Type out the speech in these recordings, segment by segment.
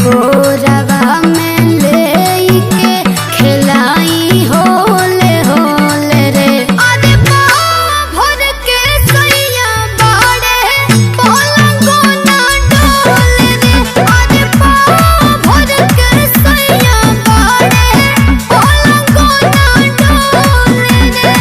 कोरवा में लेके खिलाई होले होले रे। अरे पाँव भर के सैया बाड़े पलंगो ना डोले रे। अरे पाँव भर के सैया बाड़े पलंगो ना डोले रे।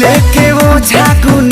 लेके वो झागुन